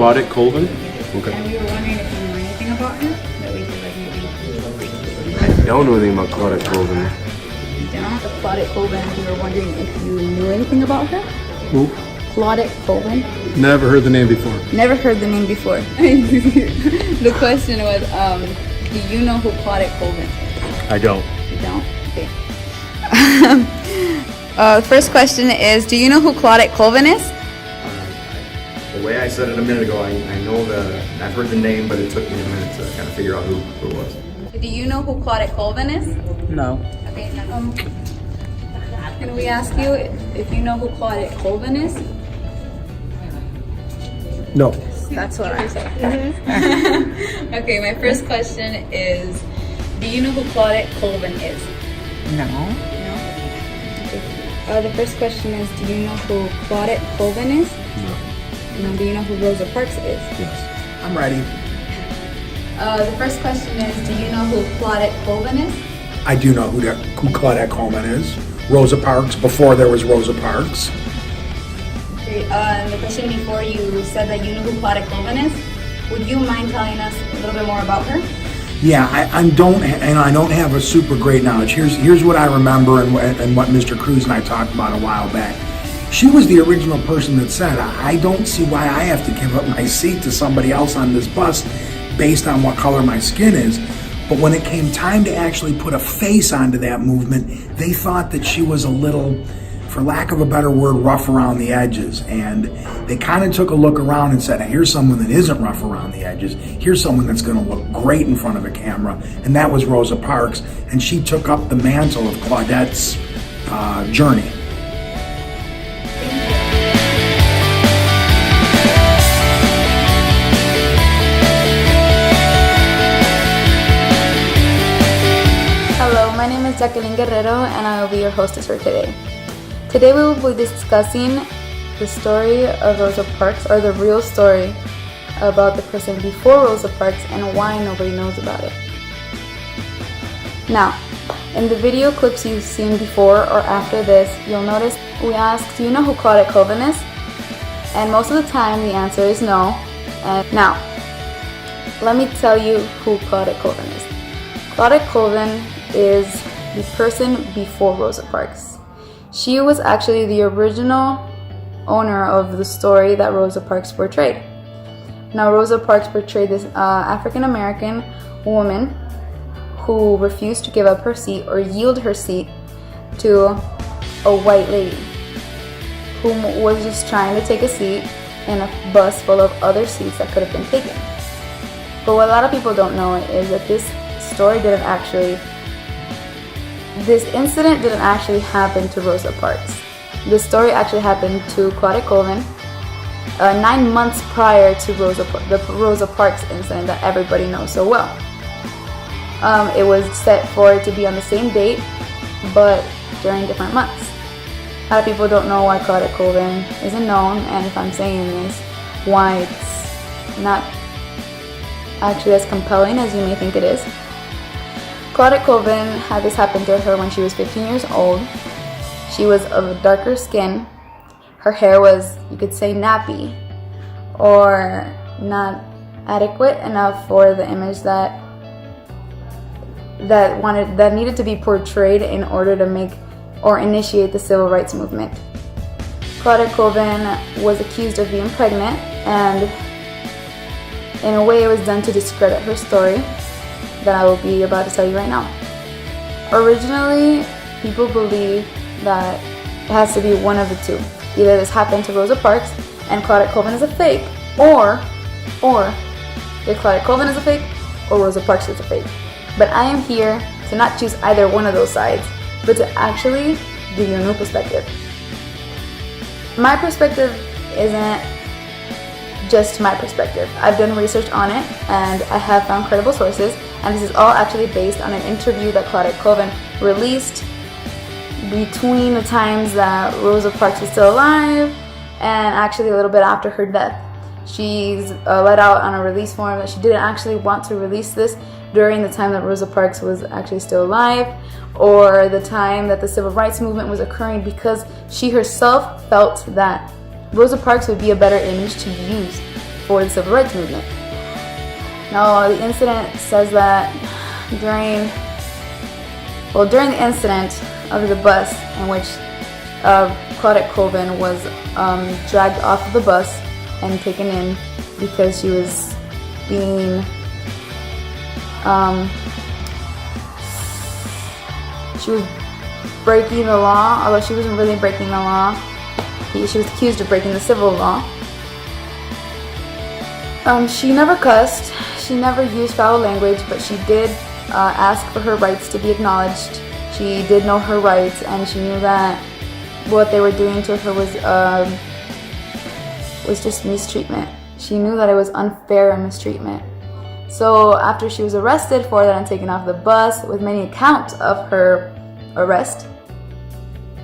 Claudette Colvin? Okay. And we were wondering if you knew anything about her that we could like maybe. I don't know anything about Claudette Colvin. You don't? The Claudette Colvin. We were wondering if you knew anything about her. Who? Claudette Colvin. Never heard the name before. Never heard the name before. The question was, do you know who Claudette Colvin is? I don't. You don't? Okay. The first question is, do you know who Claudette Colvin is? The way I said it a minute ago, I know I've heard the name, but it took me a minute to kind of figure out who it was. Do you know who Claudette Colvin is? No. Okay. Can we ask you if you know who Claudette Colvin is? No. That's what I said. Okay, my first question is, do you know who Claudette Colvin is? No. No? Okay. The first question is, do you know who Claudette Colvin is? No. No. Do you know who Rosa Parks is? Yes. I'm ready. The first question is, do you know who Claudette Colvin is? I do know who Claudette Colvin is. Rosa Parks, before there was Rosa Parks. Okay, and the question before, you said that you knew who Claudette Colvin is. Would you mind telling us a little bit more about her? Yeah, I don't have a super great knowledge. Here's what I remember and what Mr. Cruz and I talked about a while back. She was the original person that said, I don't see why I have to give up my seat to somebody else on this bus based on what color my skin is. But when it came time to actually put a face onto that movement, they thought that she was a little, for lack of a better word, rough around the edges. And they kind of took a look around and said, here's someone that isn't rough around the edges. Here's someone that's going to look great in front of a camera. And that was Rosa Parks. And she took up the mantle of Claudette's journey. My name is Jacqueline Guerrero and I will be your hostess for today. Today we will be discussing the story of Rosa Parks, or the real story about the person before Rosa Parks and why nobody knows about it. Now, in the video clips you've seen before or after this, you'll notice we asked, do you know who Claudette Colvin is? And most of the time the answer is no. And now, let me tell you who Claudette Colvin is. Claudette Colvin is the person before Rosa Parks. She was actually the original owner of the story that Rosa Parks portrayed. Now, Rosa Parks portrayed this African American woman who refused to give up her seat or yield her seat to a white lady who was just trying to take a seat in a bus full of other seats that could have been taken. But what a lot of people don't know is that this incident didn't actually happen to Rosa Parks. This story actually happened to Claudette Colvin 9 months prior to the Rosa Parks incident that everybody knows so well. It was set for it to be on the same date, but during different months. A lot of people don't know why Claudette Colvin isn't known, and if I'm saying this, why it's not actually as compelling as you may think it is. Claudette Colvin had this happen to her when she was 15 years old. She was of a darker skin. Her hair was, you could say, nappy, or not adequate enough for the image that needed to be portrayed in order to make or initiate the civil rights movement. Claudette Colvin was accused of being pregnant, and in a way it was done to discredit her story that I will be about to tell you right now. Originally, people believe that it has to be one of the two. Either this happened to Rosa Parks and Claudette Colvin is a fake, or if Claudette Colvin is a fake or Rosa Parks is a fake. But I am here to not choose either one of those sides, but to actually give you a new perspective. My perspective isn't just my perspective. I've done research on it and I have found credible sources, and this is all actually based on an interview that Claudette Colvin released between the times that Rosa Parks was still alive and actually a little bit after her death. She's let out on a release form that she didn't actually want to release this during the time that Rosa Parks was actually still alive, or the time that the civil rights movement was occurring, because she herself felt that Rosa Parks would be a better image to use for the civil rights movement. Now, the incident says that during the incident of the bus in which Claudette Colvin was dragged off of the bus and taken in because she was being she was breaking the law, although she wasn't really breaking the law. She was accused of breaking the civil law. She never cussed, she never used foul language, but she did ask for her rights to be acknowledged. She did know her rights, and she knew that what they were doing to her was just mistreatment. She knew that it was unfair mistreatment. So after she was arrested for that and taken off the bus with many accounts of her arrest,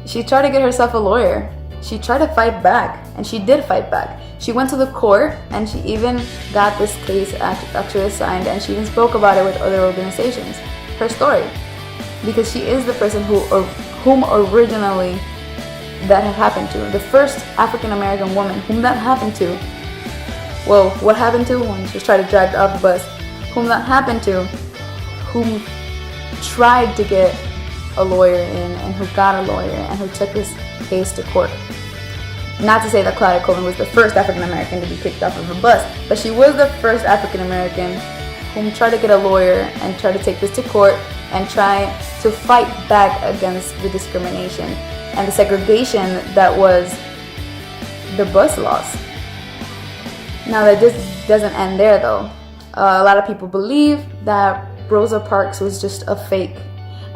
she tried to get herself a lawyer. She tried to fight back, and she did fight back. She went to the court, and she even got this case actually assigned, and she even spoke about it with other organizations. Her story, because she is the person whom originally that had happened to. The first African American woman whom that happened to. Well, what happened to when she was trying to drag off the bus? Whom that happened to, whom tried to get a lawyer in, and who got a lawyer, and who took this case to court. Not to say that Claudette Colvin was the first African American to be kicked off of a bus, but she was the first African American whom tried to get a lawyer and tried to take this to court and try to fight back against the discrimination and the segregation that was the bus laws. Now, that just doesn't end there, though. A lot of people believe that Rosa Parks was just a fake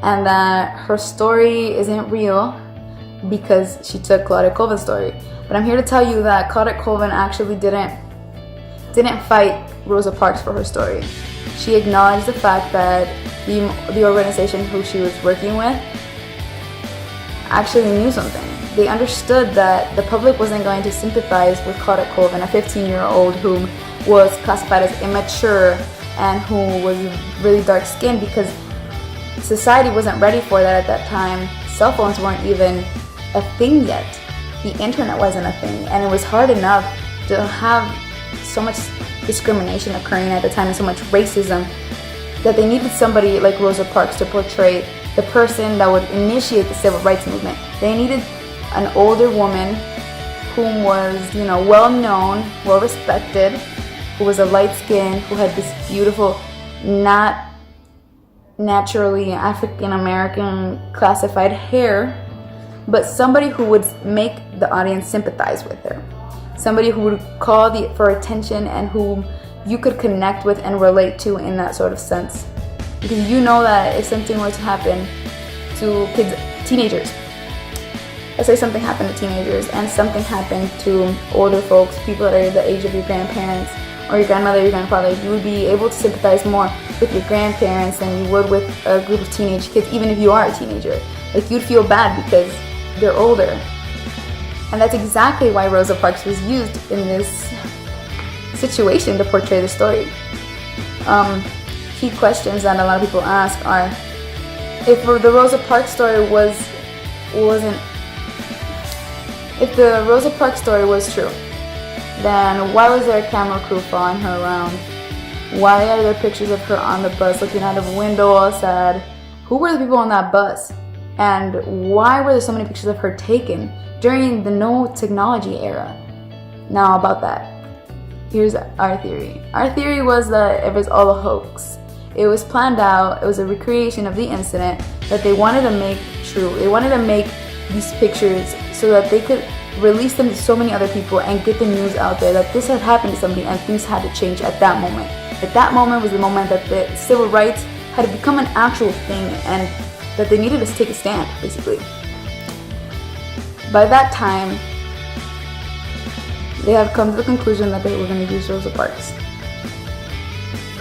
and that her story isn't real because she took Claudette Colvin's story. But I'm here to tell you that Claudette Colvin actually didn't fight Rosa Parks for her story. She acknowledged the fact that the organization who she was working with actually knew something. They understood that the public wasn't going to sympathize with Claudette Colvin, a 15-year-old who was classified as immature and who was really dark-skinned, because society wasn't ready for that at that time. Cell phones weren't even a thing yet. The internet wasn't a thing, and it was hard enough to have so much discrimination occurring at the time and so much racism that they needed somebody like Rosa Parks to portray the person that would initiate the civil rights movement. They needed an older woman whom was, well known, well respected, who was a light skin, who had this beautiful, not naturally African American classified hair, but somebody who would make the audience sympathize with her. Somebody who would call for attention and whom you could connect with and relate to in that sort of sense. Because you know that if something were to happen to teenagers, let's say something happened to teenagers and something happened to older folks, people that are the age of your grandparents or your grandmother, your grandfather, you would be able to sympathize more with your grandparents than you would with a group of teenage kids, even if you are a teenager. Like, you'd feel bad because they're older. And that's exactly why Rosa Parks was used in this situation to portray the story. Key questions that a lot of people ask are, if the Rosa Parks story was true, then why was there a camera crew following her around? Why are there pictures of her on the bus looking out of a window all sad? Who were the people on that bus? And why were there so many pictures of her taken during the no technology era? Now, about that, here's our theory. Our theory was that it was all a hoax. It was planned out. It was a recreation of the incident that they wanted to make true. They wanted to make these pictures so that they could release them to so many other people and get the news out there that this had happened to somebody and things had to change at that moment. At that moment was the moment that the civil rights had become an actual thing and that they needed to take a stand, basically. By that time, they had come to the conclusion that they were going to use Rosa Parks.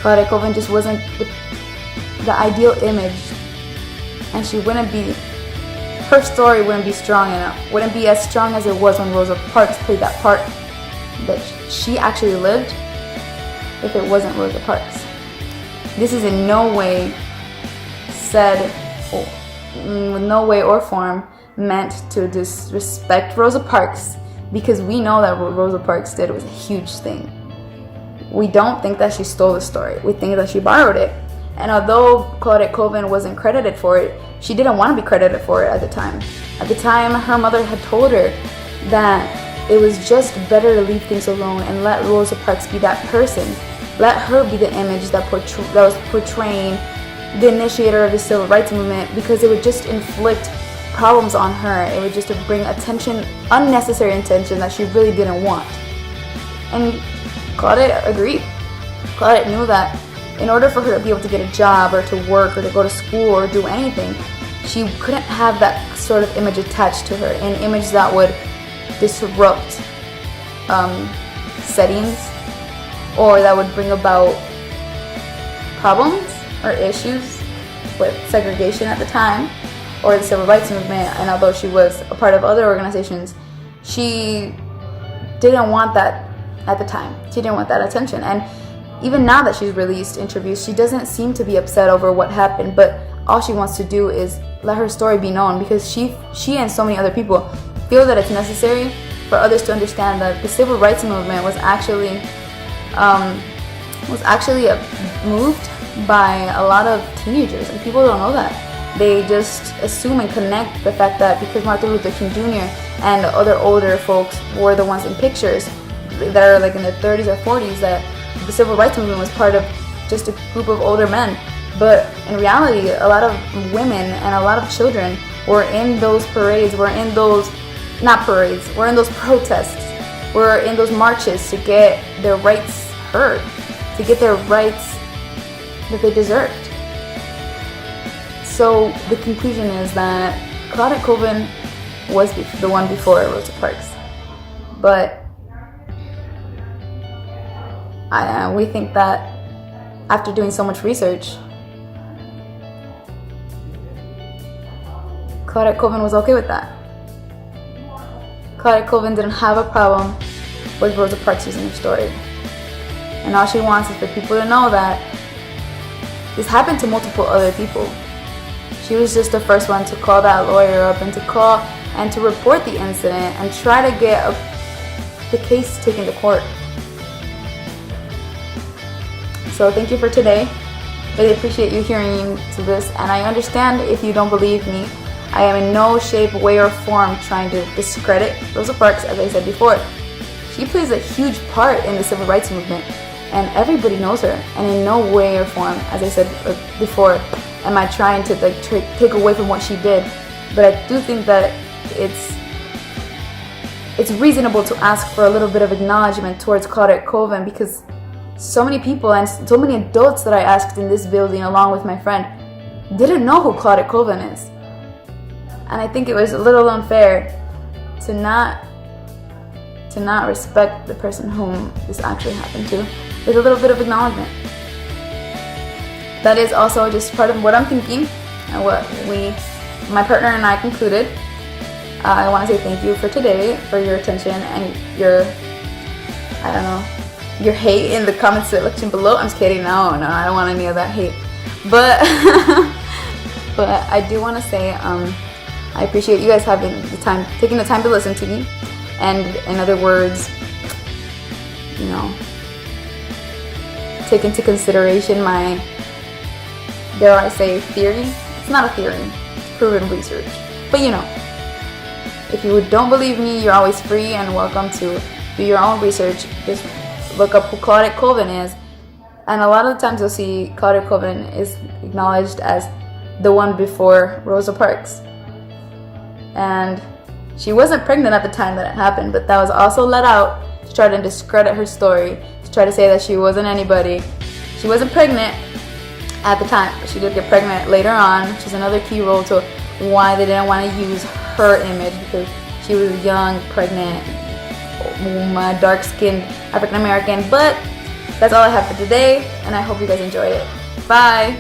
Claudette Colvin just wasn't the ideal image, and her story wouldn't be strong enough, wouldn't be as strong as it was when Rosa Parks played that part that she actually lived if it wasn't Rosa Parks. This is in no way said, with no way or form meant to disrespect Rosa Parks, because we know that what Rosa Parks did was a huge thing. we don't think that she stole the story. We think that she borrowed it. And although Claudette Colvin wasn't credited for it, she didn't want to be credited for it at the time. At the time, her mother had told her that it was just better to leave things alone and let Rosa Parks be that person. Let her be the image that was portraying the initiator of the civil rights movement, because it would just inflict problems on her. It would just bring attention, unnecessary attention that she really didn't want. And Claudette agreed. Claudette knew that in order for her to be able to get a job or to work or to go to school or do anything, she couldn't have that sort of image attached to her, an image that would disrupt settings, or that would bring about problems or issues with segregation at the time, or the civil rights movement. And although she was a part of other organizations, she didn't want that at the time. She didn't want that attention. And even now that she's released interviews, she doesn't seem to be upset over what happened, but all she wants to do is let her story be known, because she and so many other people feel that it's necessary for others to understand that the civil rights movement was actually moved by a lot of teenagers, and people don't know that. They just assume and connect the fact that because Martin Luther King Jr. and other older folks were the ones in pictures that are like in their 30s or 40s, that the civil rights movement was part of just a group of older men. But in reality, a lot of women and a lot of children were in those parades, were in those protests, were in those marches to get their rights heard, to get their rights that they deserved. So the conclusion is that Claudette Colvin was the one before Rosa Parks. But we think that after doing so much research, Claudette Colvin was okay with that. Claudette Colvin didn't have a problem with Rosa Parks using her story. And all she wants is for people to know that this happened to multiple other people. She was just the first one to call that lawyer up and to call and to report the incident and try to get the case taken to court. So thank you for today. Really appreciate you hearing to this, and I understand if you don't believe me. I am in no shape, way, or form trying to discredit Rosa Parks. As I said before, she plays a huge part in the civil rights movement, and everybody knows her. And in no way or form, as I said before, am I trying to take away from what she did. But I do think that it's reasonable to ask for a little bit of acknowledgement towards Claudette Colvin, because so many people and so many adults that I asked in this building along with my friend didn't know who Claudette Colvin is. And I think it was a little unfair to not respect the person whom this actually happened to with a little bit of acknowledgement. That is also just part of what I'm thinking and what my partner and I concluded. I want to say thank you for today, for your attention and your hate in the comment section below. I'm just kidding. No, I don't want any of that hate. But I do want to say I appreciate you guys taking the time to listen to me. And in other words, take into consideration my, dare I say, theory. It's not a theory, it's proven research. But if you don't believe me, you're always free and welcome to do your own research. Just look up who Claudette Colvin is. And a lot of the times you'll see Claudette Colvin is acknowledged as the one before Rosa Parks. And she wasn't pregnant at the time that it happened, but that was also let out to try to discredit her story, to try to say that she wasn't anybody. She wasn't pregnant at the time, but she did get pregnant later on, which is another key role to why they didn't want to use her image, because she was young, pregnant, dark-skinned African American. But that's all I have for today, and I hope you guys enjoyed it. Bye!